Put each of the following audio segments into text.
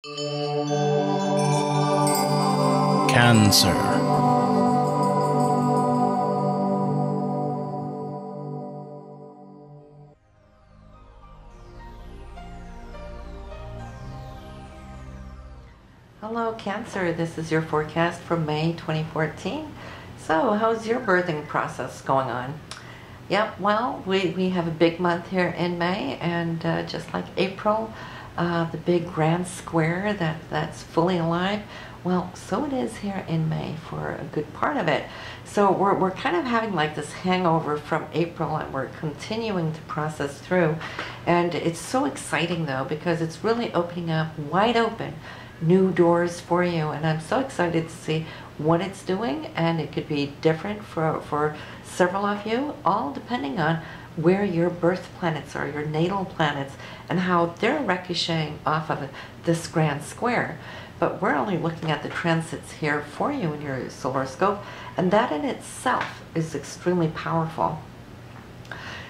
Cancer. Hello Cancer, this is your forecast for May 2014. So how's your birthing process going on? Yep, well, we have a big month here in May, and just like April, the big grand square that's fully alive, well, so it is here in May for a good part of it. So we're kind of having like this hangover from April, and we're continuing to process through. And it's so exciting though, because it's really opening up wide open new doors for you, and I'm so excited to see what it's doing. And it could be different for several of you, all depending on where your birth planets are, your natal planets, and how they're ricocheting off of this grand square. But we're only looking at the transits here for you in your solar scope, and that in itself is extremely powerful.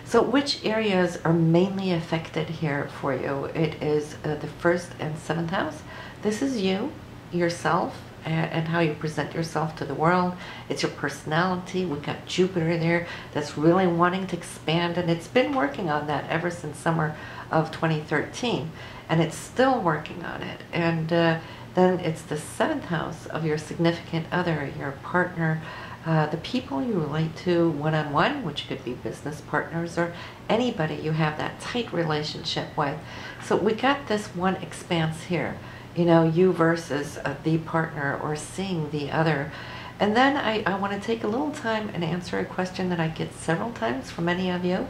So which areas are mainly affected here for you? It is the 1st and 7th house. This is you, yourself, and how you present yourself to the world. It's your personality. We've got Jupiter there that's really wanting to expand, and it's been working on that ever since summer of 2013, and it's still working on it. And then it's the 7th house of your significant other, your partner, the people you relate to one-on-one, which could be business partners or anybody you have that tight relationship with. So we got this one expanse here, you know, you versus the partner, or seeing the other. And then I want to take a little time and answer a question that I get several times from many of you,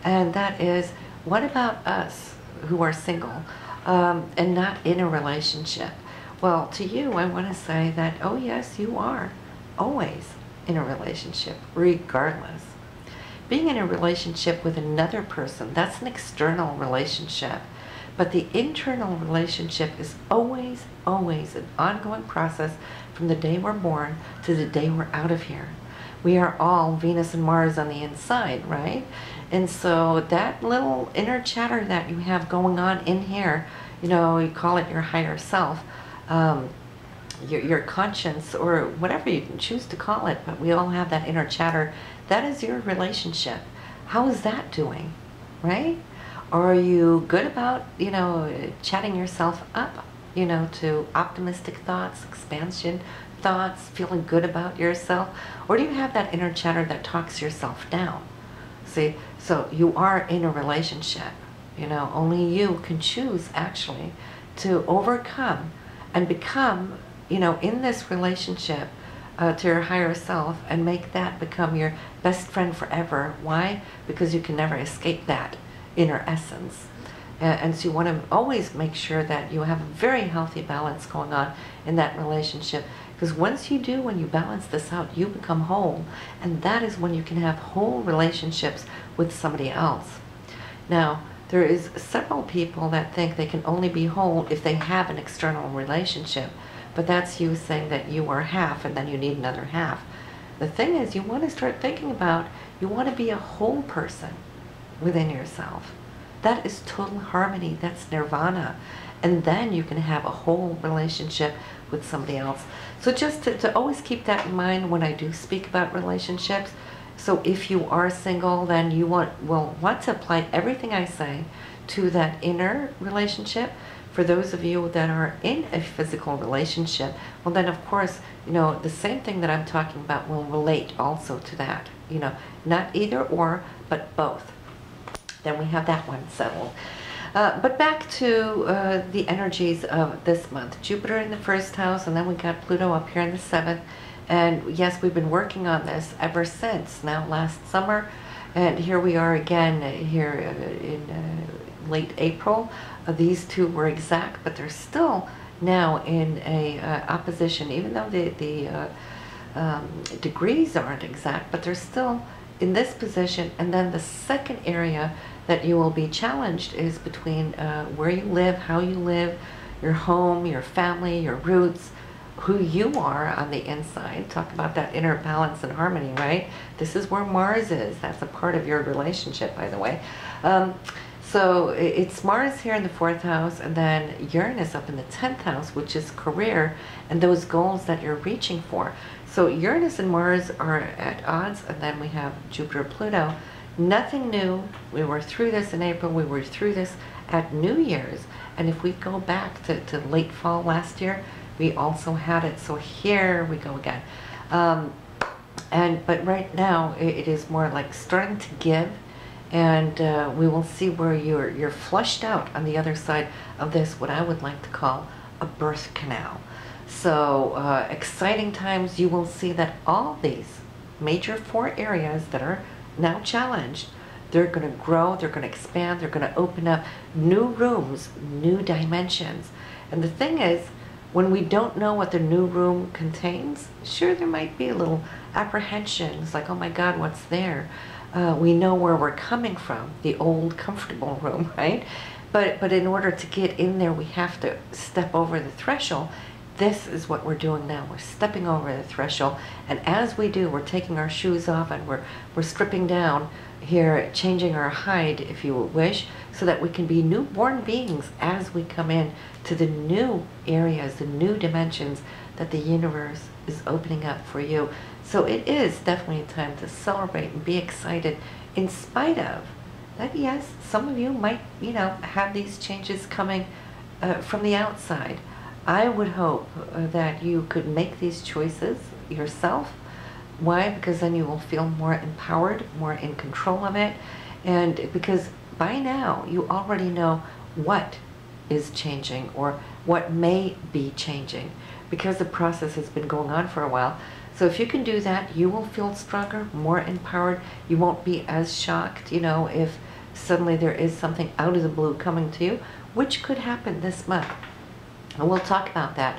and that is, what about us who are single and not in a relationship? Well, to you, I want to say that, oh yes, you are always in a relationship, regardless. Being in a relationship with another person, that's an external relationship. But the internal relationship is always, always an ongoing process from the day we're born to the day we're out of here. We are all Venus and Mars on the inside, right? And so that little inner chatter that you have going on in here, you know, you call it your higher self, your conscience, or whatever you can choose to call it, but we all have that inner chatter. That is your relationship. How is that doing, right? Or are you good about, you know, chatting yourself up, you know, to optimistic thoughts, expansion thoughts, feeling good about yourself? Or do you have that inner chatter that talks yourself down? See, so you are in a relationship, you know, only you can choose actually to overcome and become, you know, in this relationship to your higher self, and make that become your best friend forever. Why? Because you can never escape that inner essence. And so you want to always make sure that you have a very healthy balance going on in that relationship, because once you do, when you balance this out, you become whole, and that is when you can have whole relationships with somebody else. Now, there is several people that think they can only be whole if they have an external relationship, but that's you saying that you are half and then you need another half. The thing is, you want to start thinking about, you want to be a whole person within yourself. That is total harmony, that's nirvana. And then you can have a whole relationship with somebody else. So just to always keep that in mind when I do speak about relationships. So if you are single, then you will want to apply everything I say to that inner relationship. For those of you that are in a physical relationship, well then of course, you know, the same thing that I'm talking about will relate also to that. You know, not either or, but both. Then we have that one settled. But back to the energies of this month. Jupiter in the 1st house, and then we got Pluto up here in the 7th. And yes, we've been working on this ever since now last summer. And here we are again here in late April. These two were exact, but they're still now in a opposition, even though the degrees aren't exact, but they're still in this position. And then the second area that you will be challenged is between where you live, how you live, your home, your family, your roots, who you are on the inside. Talk about that inner balance and harmony, right? This is where Mars is. That's a part of your relationship, by the way. So it's Mars here in the 4th house, and then Uranus up in the 10th house, which is career and those goals that you're reaching for. So Uranus and Mars are at odds, and then we have Jupiter, Pluto. Nothing new. We were through this in April. We were through this at New Year's. And if we go back to late fall last year, we also had it. So here we go again. But right now it is more like starting to give, and we will see where you're flushed out on the other side of this, what I would like to call a birth canal. So exciting times. You will see that all these major 4 areas that are now challenged, they're going to grow, they're going to expand, they're going to open up new rooms, new dimensions. And the thing is, when we don't know what the new room contains, sure, there might be a little apprehension. It's like, oh my God, what's there? We know where we're coming from, the old comfortable room, right? But in order to get in there, we have to step over the threshold. This is what we're doing now. We're stepping over the threshold, and as we do, we're taking our shoes off, and we're stripping down here, changing our hide, if you wish, so that we can be newborn beings as we come in to the new areas, the new dimensions that the universe is opening up for you. So it is definitely a time to celebrate and be excited, in spite of that. Yes, some of you might, have these changes coming from the outside. I would hope that you could make these choices yourself. Why? Because then you will feel more empowered, more in control of it. And because by now you already know what is changing or what may be changing, because the process has been going on for a while. So if you can do that, you will feel stronger, more empowered. You won't be as shocked, if suddenly there is something out of the blue coming to you, which could happen this month. And we'll talk about that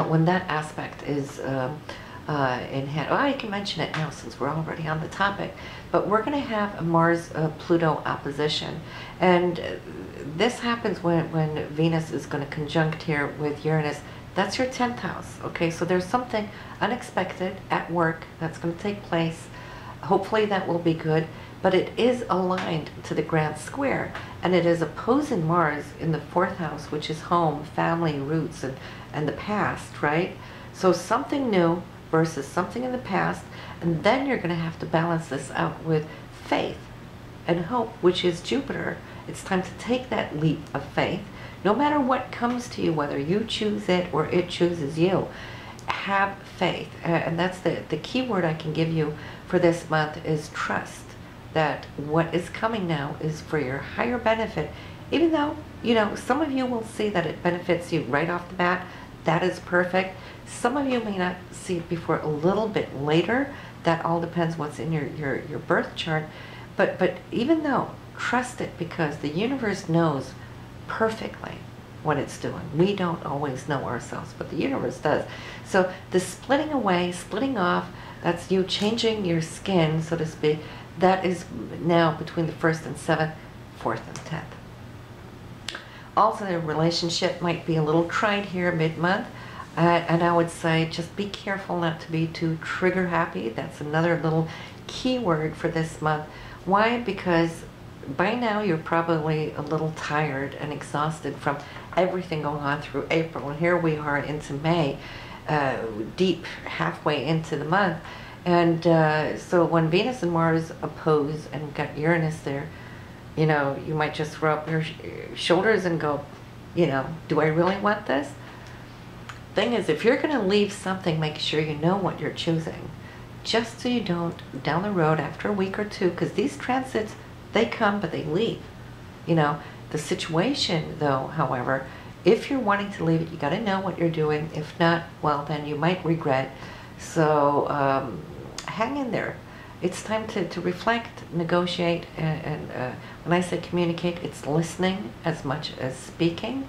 when that aspect is in hand. Well, I can mention it now since we're already on the topic. But we're going to have a Mars-Pluto opposition. And this happens when Venus is going to conjunct here with Uranus. That's your 10th house, okay? So there's something unexpected at work that's going to take place. Hopefully that will be good. But it is aligned to the grand square, and it is opposing Mars in the 4th house, which is home, family, roots, and the past, right? So something new versus something in the past, and then you're going to have to balance this out with faith and hope, which is Jupiter. It's time to take that leap of faith. No matter what comes to you, whether you choose it or it chooses you, have faith. And that's the key word I can give you for this month is trust. That what is coming now is for your higher benefit, even though, some of you will see that it benefits you right off the bat. That is perfect. Some of you may not see it before a little bit later. That all depends what's in your birth chart. But even though, trust it, because the universe knows perfectly what it's doing. We don't always know ourselves, but the universe does. So the splitting away, splitting off, that's you changing your skin, so to speak. That is now between the 1st and 7th, 4th and 10th. Also, the relationship might be a little tried here mid-month. And I would say just be careful not to be too trigger happy. That's another little key word for this month. Why? Because by now you're probably a little tired and exhausted from everything going on through April. And here we are into May, deep halfway into the month. And so when Venus and Mars oppose and we've got Uranus there, you might just throw up your shoulders and go, do I really want this? Thing is, if you're going to leave something, make sure you know what you're choosing. Just so you don't, down the road after a week or two, because these transits, they come but they leave. The situation though, however, if you're wanting to leave it, you got to know what you're doing. If not, well, then you might regret. So hang in there. It's time to reflect, negotiate, and when I say communicate, it's listening as much as speaking,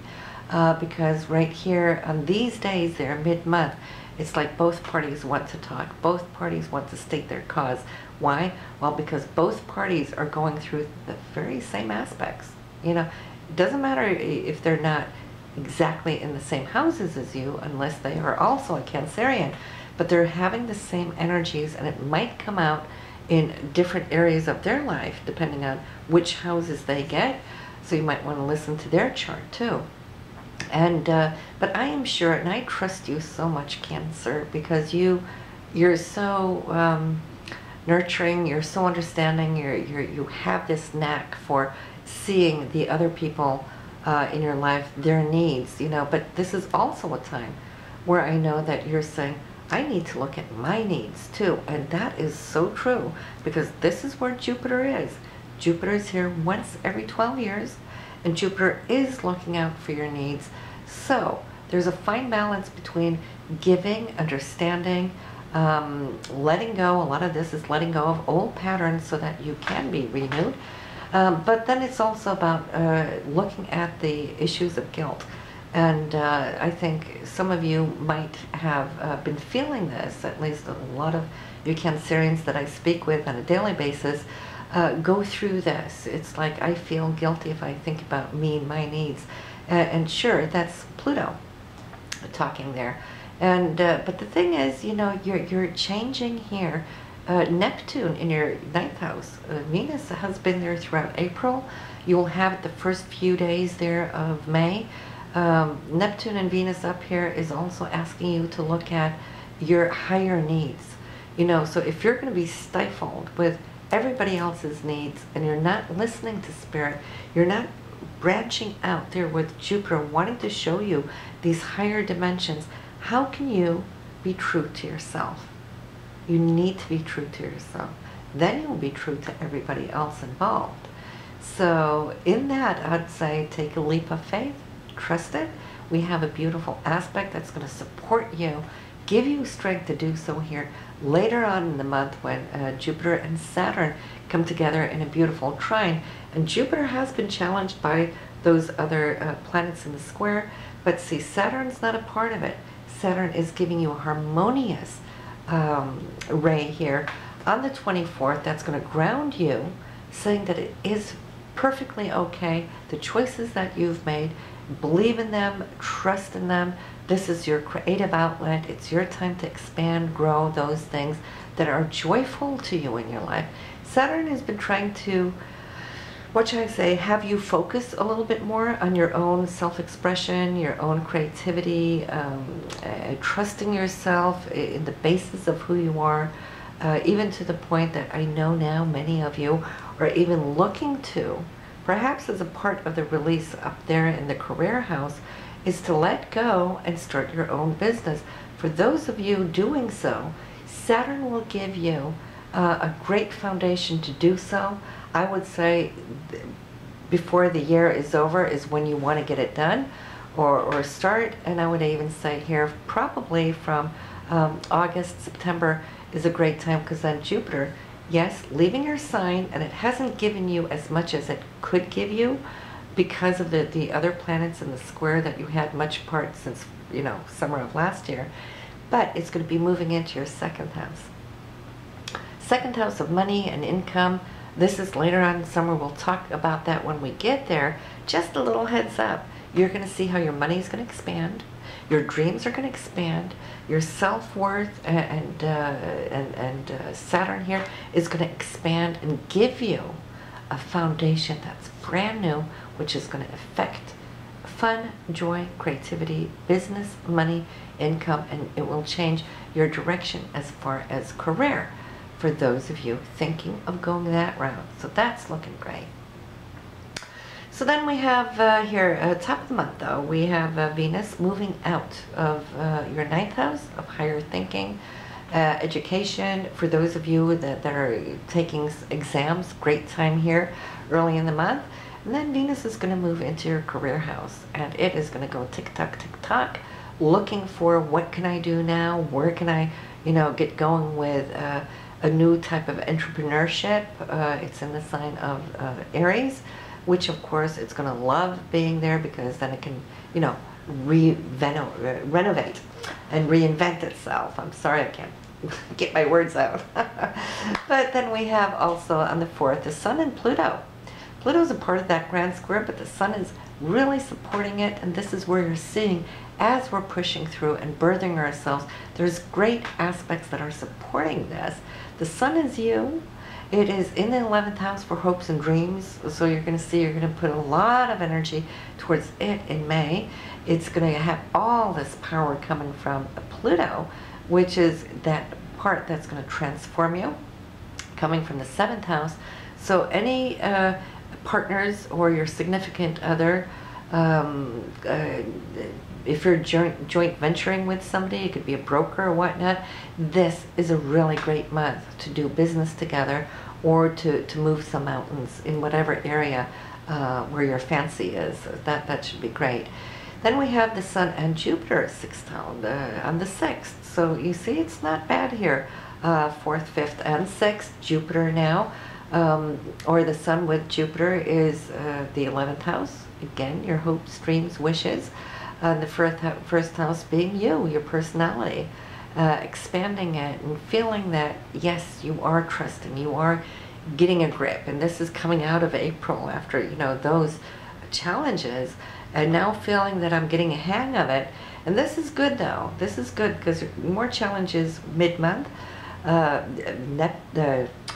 because right here on these days there, mid-month, it's like both parties want to talk. Both parties want to state their cause. Why? Well, because both parties are going through the very same aspects. It doesn't matter if they're not exactly in the same houses as you, unless they are also a Cancerian, but they're having the same energies, and it might come out in different areas of their life depending on which houses they get. So you might want to listen to their chart too. And but I am sure, and I trust you so much, Cancer, because you're so nurturing, you're so understanding, you have this knack for seeing the other people in your life, their needs, you know. But this is also a time where I know that you're saying, I need to look at my needs too. And that is so true, because this is where Jupiter is. Jupiter is here once every 12 years, and Jupiter is looking out for your needs. So there's a fine balance between giving, understanding, letting go. A lot of this is letting go of old patterns so that you can be renewed. But then it's also about looking at the issues of guilt. And I think some of you might have been feeling this, at least a lot of you Cancerians that I speak with on a daily basis go through this. It's like, I feel guilty if I think about me and my needs. And sure, that's Pluto talking there. And but the thing is, you know, you're changing here. Neptune in your 9th house. Venus has been there throughout April. You will have it the first few days there of May. Neptune and Venus up here is also asking you to look at your higher needs. You know, so if you're going to be stifled with everybody else's needs and you're not listening to Spirit, you're not branching out there with Jupiter wanting to show you these higher dimensions, how can you be true to yourself? You need to be true to yourself. Then you'll be true to everybody else involved. So in that, I'd say take a leap of faith, trust it. We have a beautiful aspect that's going to support you, give you strength to do so here later on in the month when Jupiter and Saturn come together in a beautiful trine. And Jupiter has been challenged by those other planets in the square, but see, Saturn's not a part of it. Saturn is giving you a harmonious ray here on the 24th that's going to ground you, saying that it is perfectly okay. The choices that you've made, believe in them, trust in them. This is your creative outlet. It's your time to expand, grow those things that are joyful to you in your life. Saturn has been trying to, what should I say, have you focus a little bit more on your own self-expression, your own creativity, trusting yourself in the basis of who you are, even to the point that I know now many of you are even looking to, perhaps as a part of the release up there in the career house, is to let go and start your own business. For those of you doing so, Saturn will give you a great foundation to do so. I would say before the year is over is when you want to get it done or start. And I would even say here probably from August, September is a great time, because then Jupiter, yes, leaving your sign, and it hasn't given you as much as it could give you because of the other planets in the square that you had much part since, you know, summer of last year. But it's going to be moving into your 2nd house. 2nd house of money and income. This is later on in summer. We'll talk about that when we get there. Just a little heads up. You're going to see how your money is going to expand. Your dreams are going to expand. Your self-worth and Saturn here is going to expand and give you a foundation that's brand new, which is going to affect fun, joy, creativity, business, money, income, and it will change your direction as far as career for those of you thinking of going that route. So that's looking great. So then we have here, top of the month though, we have Venus moving out of your 9th house of higher thinking, education. For those of you that are taking exams, great time here early in the month. And then Venus is going to move into your career house, and it is going to go tick-tock, tick-tock, looking for what can I do now, where can I, you know, get going with a new type of entrepreneurship. It's in the sign of Aries, which of course it's going to love being there, because then it can, you know, renovate and reinvent itself. I'm sorry, I can't get my words out. But then we have also on the 4th, the Sun and Pluto. Pluto's a part of that grand square, but the Sun is really supporting it, and this is where you're seeing, as we're pushing through and birthing ourselves, there's great aspects that are supporting this. The Sun is you, It is in the 11th house for hopes and dreams. So you're going to see you're going to put a lot of energy towards it in May. It's going to have all this power coming from Pluto, which is that part that's going to transform you, coming from the 7th house. So any partners or your significant other, if you're joint venturing with somebody, it could be a broker or whatnot, this is a really great month to do business together or to move some mountains in whatever area where your fancy is. That should be great. Then we have the Sun and Jupiter sextile on the 6th. So you see it's not bad here. 4th, 5th, and 6th, Jupiter now. Or the Sun with Jupiter is the 11th house. Again, your hopes, dreams, wishes. The first house being you, your personality. Expanding it and feeling that, yes, you are trusting, you are getting a grip. And this is coming out of April after, you know, those challenges. And now feeling that I'm getting a hang of it. And this is good, though. This is good because more challenges mid-month.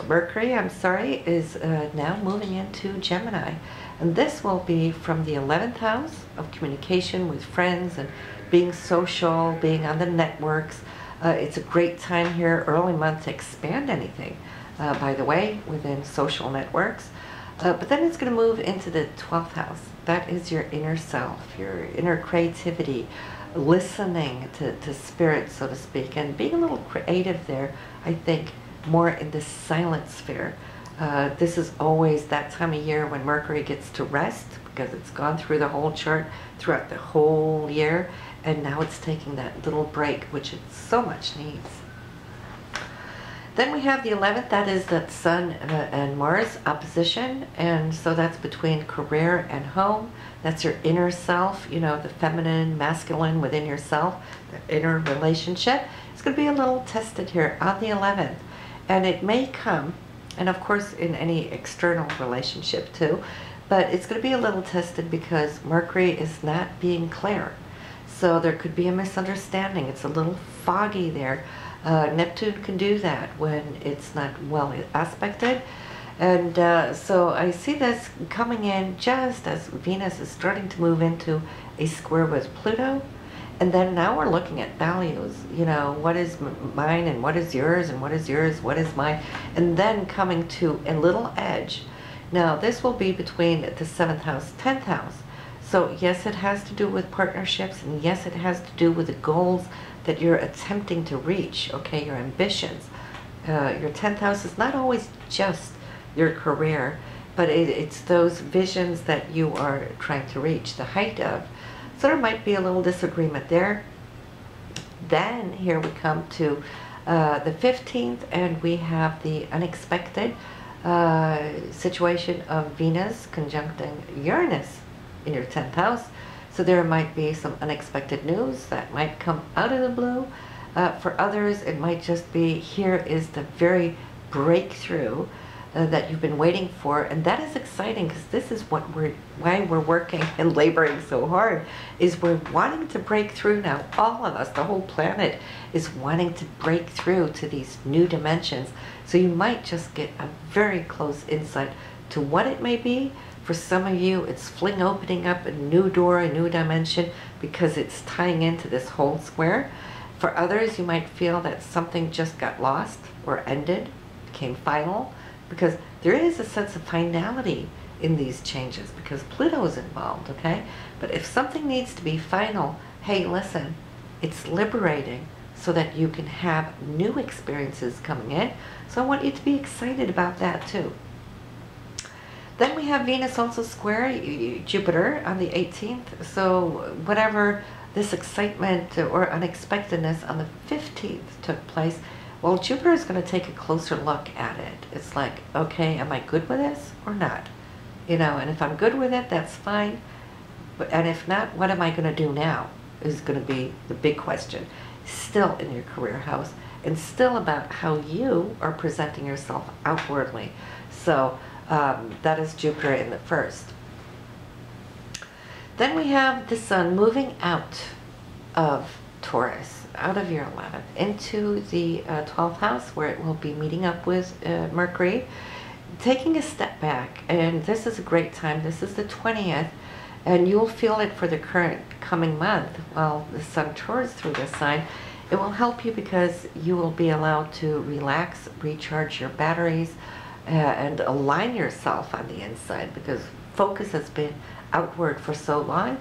Mercury, I'm sorry, is now moving into Gemini. And this will be from the 11th house of communication with friends and being social, being on the networks. It's a great time here, early month, to expand anything, by the way, within social networks. But then it's going to move into the 12th house. That is your inner self, your inner creativity, listening to spirit, so to speak, and being a little creative there, I think, more in the silent sphere. This is always that time of year when Mercury gets to rest because it's gone through the whole chart throughout the whole year, and now it's taking that little break, which it so much needs. Then we have the 11th, that is that Sun and Mars opposition, and so that's between career and home. That's your inner self, you know, the feminine, masculine within yourself, the inner relationship. It's going to be a little tested here on the 11th, and it may come, and of course in any external relationship too, but it's going to be a little tested because Mercury is not being clear. So there could be a misunderstanding. It's a little foggy there. Neptune can do that when it's not well aspected. And so I see this coming in just as Venus is starting to move into a square with Pluto. And then now we're looking at values, you know, what is mine and what is yours and what is yours, what is mine, and then coming to a little edge. Now this will be between the 7th house, 10th house. So yes, it has to do with partnerships, and yes, it has to do with the goals that you're attempting to reach, okay, your ambitions. Your 10th house is not always just your career, but it's those visions that you are trying to reach the height of. So there might be a little disagreement there. Then here we come to the 15th, and we have the unexpected situation of Venus conjuncting Uranus in your 10th house. So there might be some unexpected news that might come out of the blue. For others, it might just be, here is the very breakthrough that you've been waiting for, and that is exciting because this is why we're working and laboring so hard, is we're wanting to break through now. All of us, the whole planet, is wanting to break through to these new dimensions. So you might just get a very close insight to what it may be. For some of you, it's opening up a new door, a new dimension, because it's tying into this whole square. For others, you might feel that something just got lost or ended, became final, because there is a sense of finality in these changes because Pluto is involved, okay? But if something needs to be final, hey, listen, it's liberating so that you can have new experiences coming in. So I want you to be excited about that too. Then we have Venus also square Jupiter on the 18th. So whatever this excitement or unexpectedness on the 15th took place, well, Jupiter is going to take a closer look at it. It's like, okay, am I good with this or not? You know, and if I'm good with it, that's fine. And if not, what am I going to do now is going to be the big question. Still in your career house, and still about how you are presenting yourself outwardly. So that is Jupiter in the first. Then we have the Sun moving out of Taurus out of your 11th into the 12th house, where it will be meeting up with Mercury, taking a step back. And this is a great time. This is the 20th, and you'll feel it for the current coming month while the Sun tours through this sign. It will help you because you will be allowed to relax, recharge your batteries, and align yourself on the inside, because focus has been outward for so long.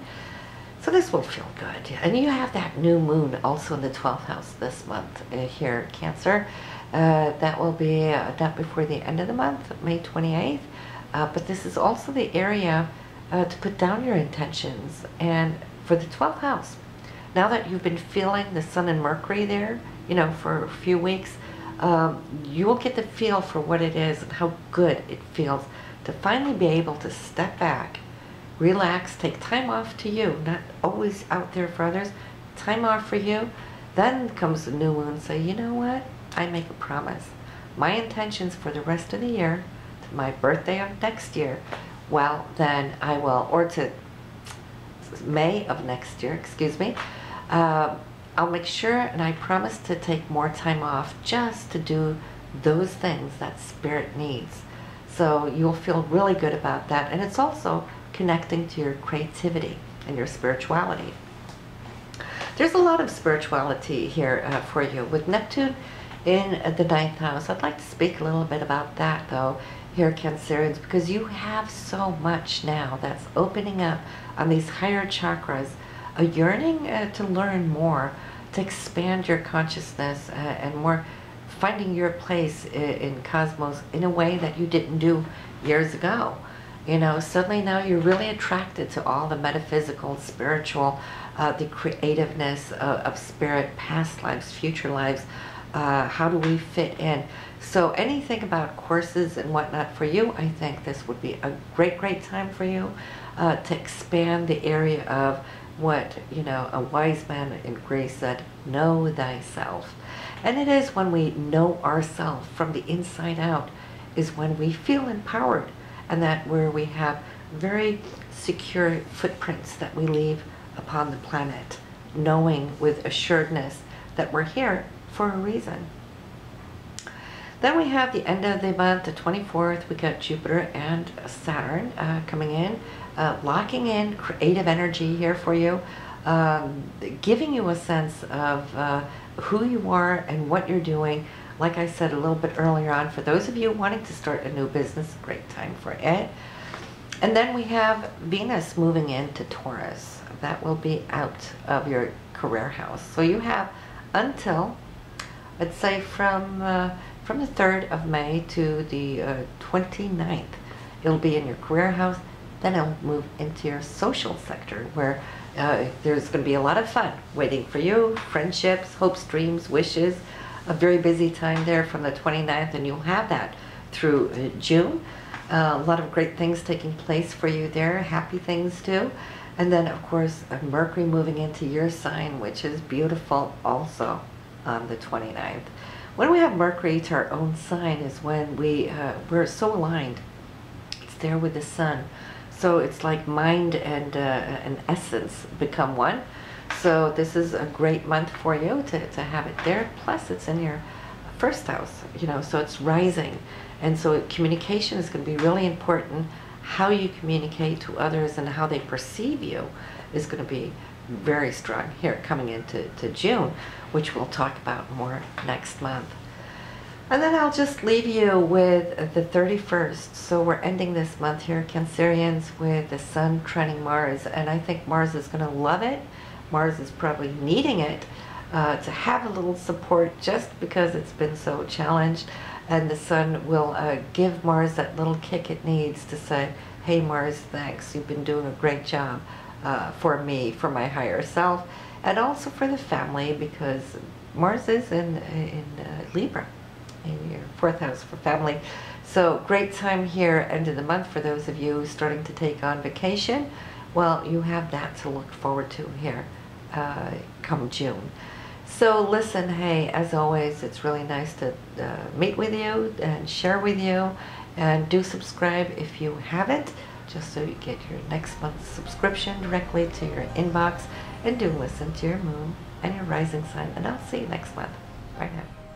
So this will feel good. And you have that new moon also in the 12th house this month here, Cancer. That will be not before the end of the month, May 28th. But this is also the area to put down your intentions. And for the 12th house, now that you've been feeling the Sun and Mercury there, you know, for a few weeks, you will get the feel for what it is and how good it feels to finally be able to step back, relax, take time off to you, not always out there for others, time off for you. Then comes the new moon, say, you know what, I make a promise. My intentions for the rest of the year, to my birthday of next year, well, then I will, or to May of next year, excuse me, I'll make sure, and I promise to take more time off just to do those things that Spirit needs. So you'll feel really good about that. And it's also connecting to your creativity and your spirituality. There's a lot of spirituality here for you. With Neptune in the 9th house, I'd like to speak a little bit about that, though, here, Cancerians, because you have so much now that's opening up on these higher chakras, a yearning to learn more, to expand your consciousness, and more finding your place in cosmos in a way that you didn't do years ago. You know, suddenly now you're really attracted to all the metaphysical, spiritual, the creativeness of spirit, past lives, future lives. How do we fit in? So anything about courses and whatnot for you, I think this would be a great time for you to expand the area of what, you know, a wise man in Greece said, know thyself. And it is when we know ourselves from the inside out is when we feel empowered, and that where we have very secure footprints that we leave upon the planet, knowing with assuredness that we're here for a reason. Then we have the end of the month, the 24th, we got Jupiter and Saturn coming in, locking in creative energy here for you, giving you a sense of who you are and what you're doing. Like I said a little bit earlier on, for those of you wanting to start a new business, great time for it. And then we have Venus moving into Taurus. That will be out of your career house. So you have until, let's say, from the 3rd of May to the 29th. It'll be in your career house. Then it'll move into your social sector, where there's going to be a lot of fun waiting for you, friendships, hopes, dreams, wishes. A very busy time there from the 29th, and you'll have that through June. A lot of great things taking place for you there, happy things too. And then, of course, Mercury moving into your sign, which is beautiful also on the 29th. When we have Mercury to our own sign is when we're so aligned. It's there with the Sun. So it's like mind and essence become one. So this is a great month for you to have it there. Plus it's in your first house, you know, so it's rising. And so communication is going to be really important. How you communicate to others and how they perceive you is going to be very strong here coming into June, which we'll talk about more next month. And then I'll just leave you with the 31st. So we're ending this month here, Cancerians, with the Sun trining Mars. And I think Mars is going to love it. Mars is probably needing it to have a little support just because it's been so challenged. And the Sun will give Mars that little kick it needs to say, hey Mars, thanks, you've been doing a great job for me, for my higher self, and also for the family, because Mars is in Libra, in your 4th house for family. So great time here, end of the month, for those of you starting to take on vacation. Well, you have that to look forward to here come June. So listen, hey, as always, it's really nice to meet with you and share with you. And do subscribe if you haven't, just so you get your next month's subscription directly to your inbox. And do listen to your moon and your rising sign. And I'll see you next month. Bye now.